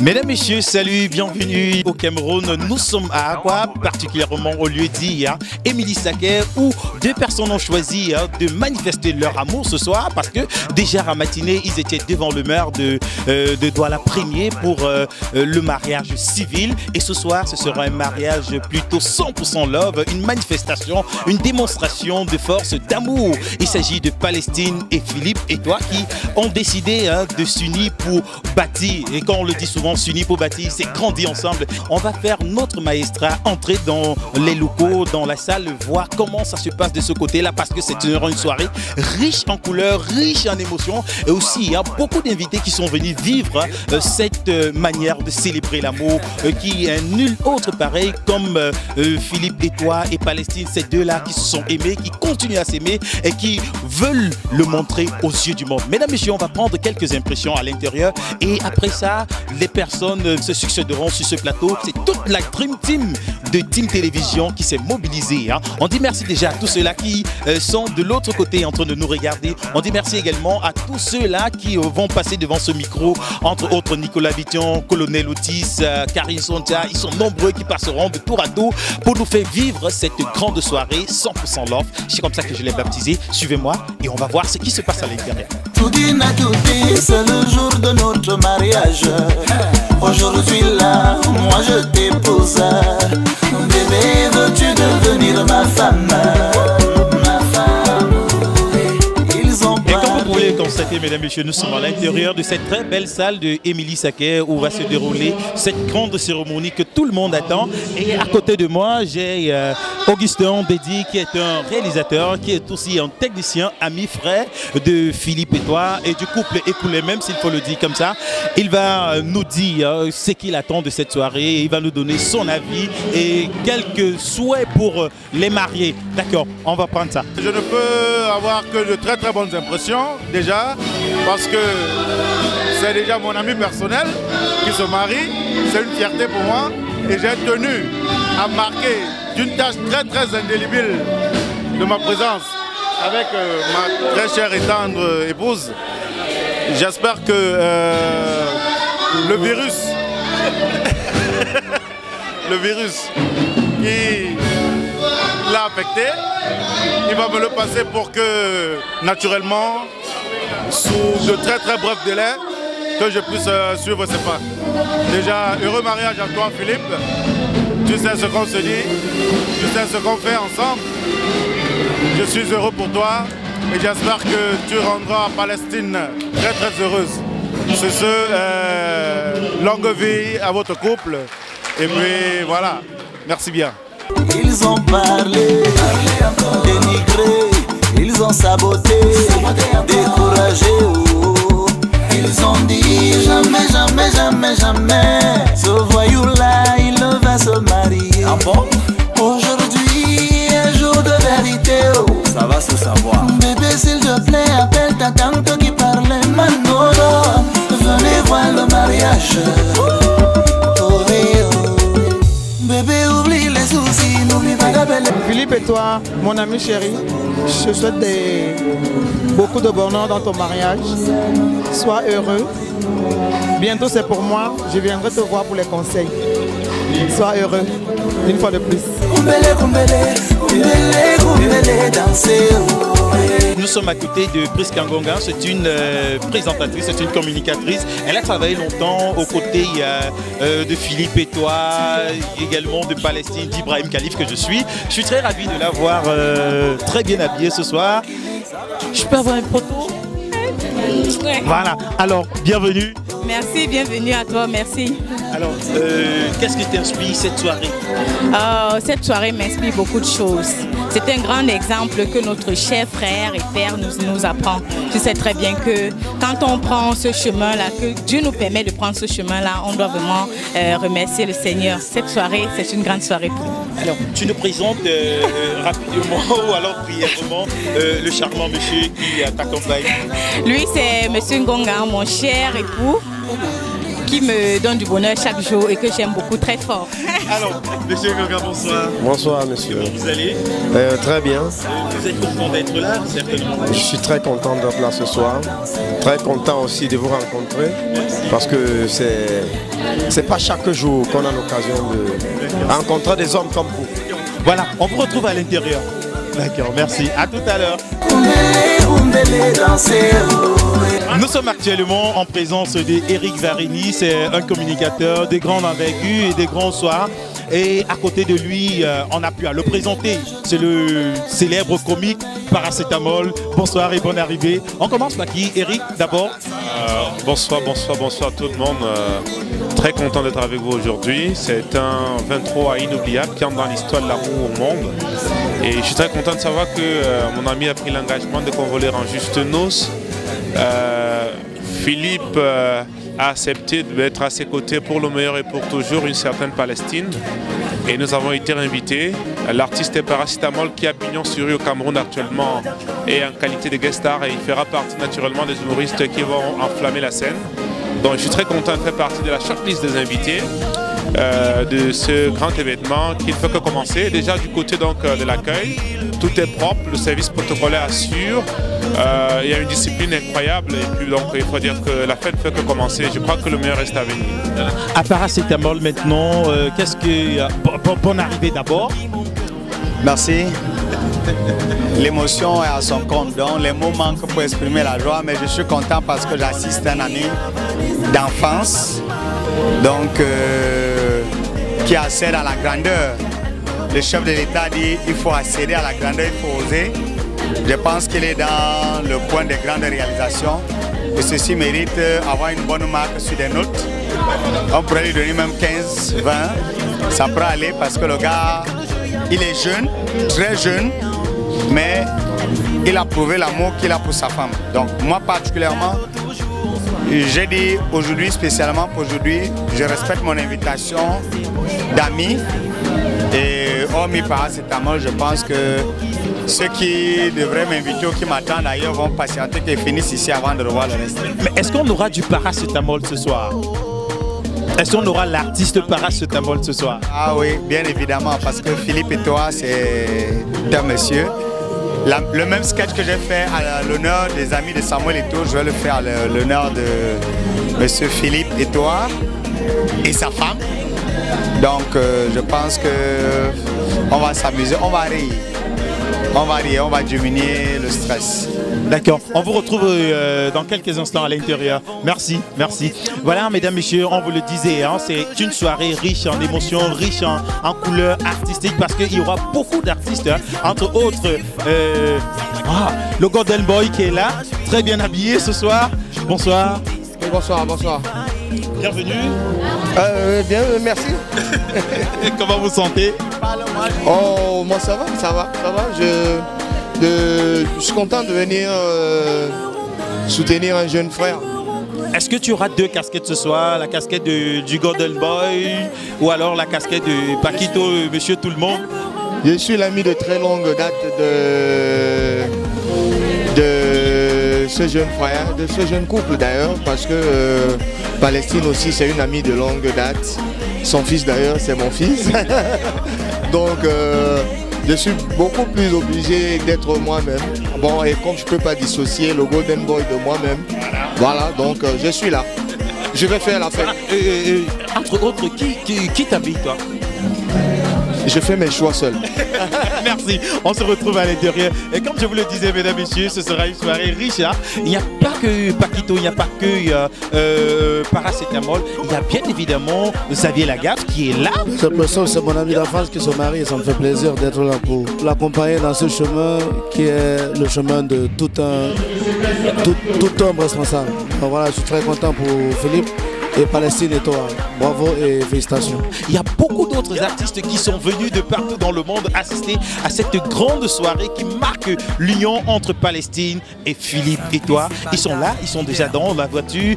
Mesdames, Messieurs, salut, bienvenue au Cameroun. Nous sommes à Akwa, particulièrement au lieu dit Émilie Saquet, où deux personnes ont choisi de manifester leur amour ce soir parce que déjà à matinée, ils étaient devant le maire de Douala Premier pour le mariage civil. Et ce soir, ce sera un mariage plutôt 100% love, une manifestation, une démonstration de force, d'amour. Il s'agit de Palestine et Philippe et toi qui ont décidé de s'unir pour bâtir. Et quand on le dit souvent, s'unir pour bâtir, c'est grandir ensemble. On va faire notre maestra entrer dans les locaux, dans la salle, voir comment ça se passe de ce côté-là parce que c'est une soirée riche en couleurs, riche en émotions. Et aussi, il y a beaucoup d'invités qui sont venus vivre cette manière de célébrer l'amour qui est nul autre pareil comme Philippe et toi et Palestine, ces deux-là qui se sont aimés, qui continuent à s'aimer et qui veulent le montrer aux yeux du monde. Mesdames et messieurs, on va prendre quelques impressions à l'intérieur et après ça, les personnes se succéderont sur ce plateau. C'est toute la Dream Team de Team Télévision qui s'est mobilisée. On dit merci déjà à tous ceux-là qui sont de l'autre côté en train de nous regarder. On dit merci également à tous ceux-là qui vont passer devant ce micro, entre autres Nicolas Vition, Colonel Otis, Karine Sontia. Ils sont nombreux qui passeront de tour à tour pour nous faire vivre cette grande soirée 100% love. C'est comme ça que je l'ai baptisé. Suivez-moi et on va voir ce qui se passe à l'intérieur. Tout dit, c'est le jour de notre mariage. Aujourd'hui là, moi je t'épouse. Bébé, veux-tu devenir ma femme? Vous pouvez constater, mesdames et messieurs, nous sommes à l'intérieur de cette très belle salle de Émilie Saquet où va se dérouler cette grande cérémonie que tout le monde attend. Et à côté de moi, j'ai Augustin Bédi qui est un réalisateur, qui est aussi un technicien, ami, frère de Philippe et toi et du couple écoulé, même s'il faut le dire comme ça. Il va nous dire ce qu'il attend de cette soirée, il va nous donner son avis et quelques souhaits pour les mariés. D'accord, on va prendre ça. Je ne peux avoir que de très très bonnes impressions déjà parce que c'est déjà mon ami personnel qui se marie, c'est une fierté pour moi et j'ai tenu à marquer d'une tâche très très indélébile de ma présence avec ma très chère et tendre épouse. J'espère que le virus qui l'a affecté, il va me le passer pour que naturellement, sous de très très brefs délais, que je puisse suivre ses pas. Déjà, heureux mariage à toi Philippe. Tu sais ce qu'on se dit, tu sais ce qu'on fait ensemble. Je suis heureux pour toi et j'espère que tu rendras Palestine très très heureuse. C'est ce, longue vie à votre couple. Et puis voilà, merci bien. Ils ont parlé, dénigré, ils ont saboté, découragé. Oh. Ils ont dit jamais, jamais, jamais, jamais. Ce voyou-là, il va se marier. Ah bon? Aujourd'hui, un jour de vérité. Oh. Ça va se savoir. Bébé, s'il te plaît, appelle ta tante qui parlait Manolo. Venez voir le mariage. Bébé, oublie les soucis, n'oublie pas d'appeler. Philippe et toi, mon ami chéri, je te souhaite beaucoup de bonheur dans ton mariage. Sois heureux. Bientôt c'est pour moi, je viendrai te voir pour les conseils. Sois heureux, une fois de plus. Nous sommes à côté de Priska Ngonga, c'est une présentatrice, c'est une communicatrice. Elle a travaillé longtemps aux côtés de Philippe et toi, également de Palestine, d'Ibrahim Khalif que je suis. Je suis très ravi de la voir très bien habillée ce soir. Je peux avoir une photo? Ouais. Voilà, alors bienvenue. Merci, bienvenue à toi, merci. Alors, qu'est-ce qui t'inspire cette soirée? Cette soirée m'inspire beaucoup de choses. C'est un grand exemple que notre cher frère et père nous apprend. Tu sais très bien que quand on prend ce chemin-là, que Dieu nous permet de prendre ce chemin-là, on doit vraiment remercier le Seigneur. Cette soirée, c'est une grande soirée pour nous. Alors, tu nous présentes rapidement ou alors brièvement le charmant monsieur qui t'accompagne. Lui, c'est monsieur Ngonga, mon cher époux, qui me donne du bonheur chaque jour et que j'aime beaucoup très fort. Alors, monsieur Goga, bonsoir. Bonsoir, monsieur. Vous allez? Très bien. Vous êtes content d'être là, certainement? Je suis très content d'être là ce soir. Très content aussi de vous rencontrer. Parce que c'est pas chaque jour qu'on a l'occasion de rencontrer des hommes comme vous. Voilà, on vous retrouve à l'intérieur. D'accord, merci. À tout à l'heure. Nous sommes actuellement en présence d'Éric Varini, c'est un communicateur de grande envergure et de grands soirs. Et à côté de lui, on a pu le présenter. C'est le célèbre comique Paracétamol. Bonsoir et bonne arrivée. On commence par qui? Éric d'abord. Bonsoir tout le monde. Très content d'être avec vous aujourd'hui. C'est un 23 inoubliable qui entre dans l'histoire de l'amour au monde. Et je suis très content de savoir que mon ami a pris l'engagement de convoler en juste noces. Philippe a accepté d'être à ses côtés pour le meilleur et pour toujours, une certaine Palestine. Et nous avons été invités. L'artiste est Paracétamol qui a pignon sur rue au Cameroun actuellement et en qualité de guest star. Et il fera partie naturellement des humoristes qui vont enflammer la scène. Donc je suis très content de faire partie de la shortlist des invités de ce grand événement qui ne fait que commencer. Déjà du côté donc, de l'accueil, tout est propre, le service protocolaire assure. Il y a une discipline incroyable et puis donc il faut dire que la fête ne fait que commencer. Je crois que le meilleur reste à venir. À Paracétamol maintenant, qu'est-ce que... bonne arrivée d'abord. Merci. L'émotion est à son compte, donc les mots manquent pour exprimer la joie, mais je suis content parce que j'assiste un ami d'enfance, donc qui accède à la grandeur. Le chef de l'État dit qu'il faut accéder à la grandeur, il faut oser. Je pense qu'il est dans le point des grandes réalisations et ceci mérite avoir une bonne marque sur des notes. On pourrait lui donner même 15, 20, ça pourrait aller parce que le gars, il est jeune, très jeune, mais il a prouvé l'amour qu'il a pour sa femme. Donc moi particulièrement, j'ai dit aujourd'hui, spécialement pour aujourd'hui, je respecte mon invitation d'amis et hormis Paracétamol, je pense que ceux qui devraient m'inviter ou qui m'attendent ailleurs vont patienter qu'ils finissent ici avant de revoir le reste. Mais est-ce qu'on aura du Paracétamol ce soir? Est-ce qu'on aura l'artiste Paracétamol ce soir? Ah oui, bien évidemment, parce que Philippe et toi, c'est un monsieur. Le même sketch que j'ai fait à l'honneur des amis de Samuel Eto'o, je vais le faire à l'honneur de monsieur Philippe Eto'o et sa femme. Donc je pense qu'on va s'amuser, on va rire. On va rire, on va diminuer le stress. D'accord, on vous retrouve dans quelques instants à l'intérieur. Merci, merci. Voilà, mesdames, messieurs, on vous le disait, hein, c'est une soirée riche en émotions, riche en couleurs artistiques parce qu'il y aura beaucoup d'artistes, hein, entre autres le Golden Boy qui est là, très bien habillé ce soir. Bonsoir. Oui, bonsoir, bonsoir. Bienvenue. Bien, merci. Comment vous sentez? Oh, moi ça va. Je suis content de venir soutenir un jeune frère. Est-ce que tu auras deux casquettes ce soir? La casquette du Golden Boy ou alors la casquette de Paquito, monsieur tout le monde? Je suis l'ami de très longue date de ce jeune frère, de ce jeune couple d'ailleurs, parce que Palestine aussi c'est une amie de longue date. Son fils d'ailleurs c'est mon fils. Donc je suis beaucoup plus obligé d'être moi-même. Bon, et comme je ne peux pas dissocier le Golden Boy de moi-même, voilà, donc je suis là. Je vais faire la fête. Entre autres, qui t'habille toi? Je fais mes choix seul. Merci, on se retrouve à l'intérieur. Et comme je vous le disais, mesdames et messieurs, ce sera une soirée riche. Hein. Il n'y a pas que Paquito, il n'y a pas que Paracétamol. Il y a bien évidemment Xavier Lagaffe qui est là. C'est mon ami d'enfance qui se marie et ça me fait plaisir d'être là pour l'accompagner dans ce chemin qui est le chemin de tout homme responsable. Donc voilà, je suis très content pour Philippe. Et Palestine et toi, bravo et félicitations. Il y a beaucoup d'autres artistes qui sont venus de partout dans le monde assister à cette grande soirée qui marque l'union entre Palestine et Philippe et toi. Ils sont là, ils sont déjà dans la voiture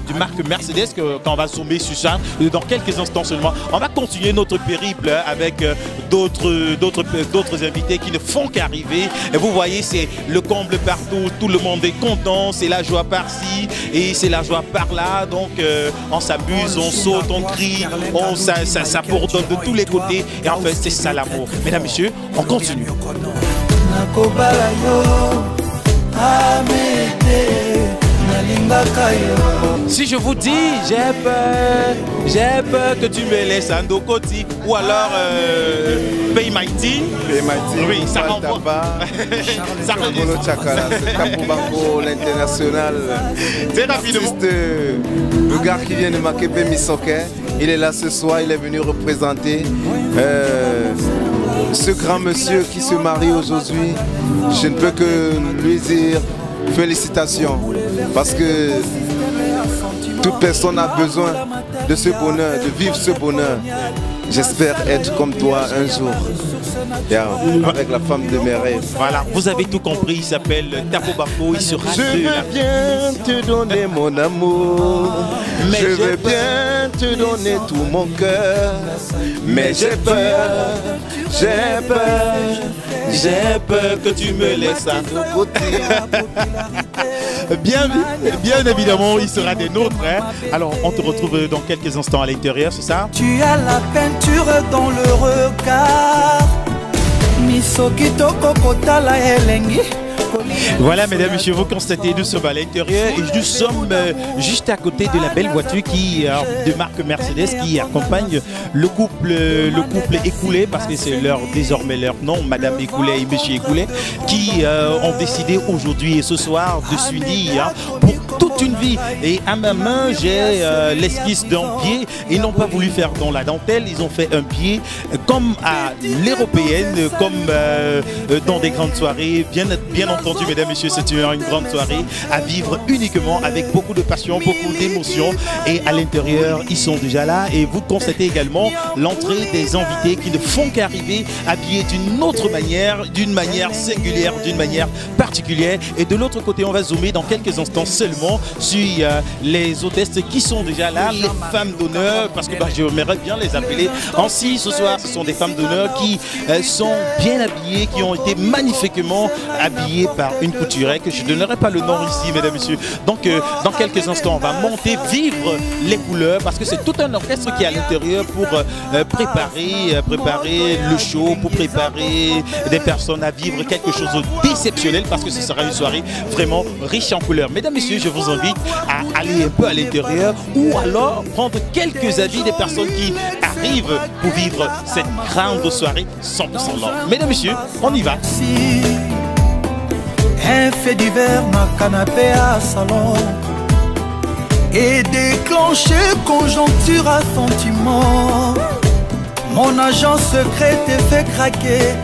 du marque Mercedes quand on va zoomer sur ça dans quelques instants seulement. On va continuer notre périple avec d'autres invités qui ne font qu'arriver. Et vous voyez, c'est le comble partout, tout le monde est content, c'est la joie par-ci et c'est la joie par-là. Donc on s'amuse, on saute, on crie, ça bourdonne de tous les côtés. Et en fait, c'est ça l'amour. Mesdames, messieurs, on continue. Si je vous dis, j'ai peur que tu me laisses en Dokoti ou alors Pay Mighty. Oui, ça renvoie. Ça Tapo Bango, l'international. C'est rapidement. Le gars qui vient de Makepe Misoke, il est là ce soir, il est venu représenter ce grand monsieur qui se marie aujourd'hui. Je ne peux que lui dire félicitations, parce que toute personne a besoin de ce bonheur, de vivre ce bonheur. J'espère être comme toi un jour, avec la femme de mes rêves. Voilà, vous avez tout compris, il s'appelle Tapo Bango, il sera Je veux bien te donner mon amour, mais je veux bien te donner tout mon cœur, mais j'ai peur que tu me laisses à nos côtés. Bien évidemment, il sera des nôtres. Hein. Alors, on te retrouve dans quelques instants à l'intérieur, c'est ça? Tu as la peinture dans le regard. Voilà, mesdames et messieurs, vous constatez, nous sommes à l'intérieur et nous sommes juste à côté de la belle voiture de marque Mercedes qui accompagne le couple Écoulé, parce que c'est désormais leur nom, Madame Écoulé et Monsieur Écoulé, qui ont décidé aujourd'hui et ce soir de s'unir pour toute une vie. Et à ma main, j'ai l'esquisse d'un pied. Ils n'ont pas voulu faire dans la dentelle, ils ont fait un pied comme à l'européenne, comme dans des grandes soirées. Bien entendu, mesdames et messieurs, c'est une grande soirée à vivre uniquement avec beaucoup de passion, beaucoup d'émotion. Et à l'intérieur, ils sont déjà là. Et vous constatez également l'entrée des invités qui ne font qu'arriver habillés d'une autre manière, d'une manière singulière, d'une manière particulière. Et de l'autre côté, on va zoomer dans quelques instants seulement sur les hôtesses qui sont déjà là, les femmes d'honneur, parce que j'aimerais bien les appeler ainsi ce soir. Ce sont des femmes d'honneur qui sont bien habillées, qui ont été magnifiquement habillées par une couturière que je ne donnerai pas le nom ici, mesdames et messieurs. Donc dans quelques instants, on va monter, vivre les couleurs, parce que c'est tout un orchestre qui est à l'intérieur pour préparer le show, pour préparer des personnes à vivre quelque chose d'exceptionnel, parce que ce sera une soirée vraiment riche en couleurs. Mesdames et messieurs, je vous invite à aller un peu à l'intérieur ou alors prendre quelques avis des personnes qui arrivent pour vivre cette grande soirée 100% l'or. Mesdames et messieurs, on y va. Un fait divers, ma canapé à salon, et déclencher conjoncture à sentiment. Mon agent secret te fait craquer,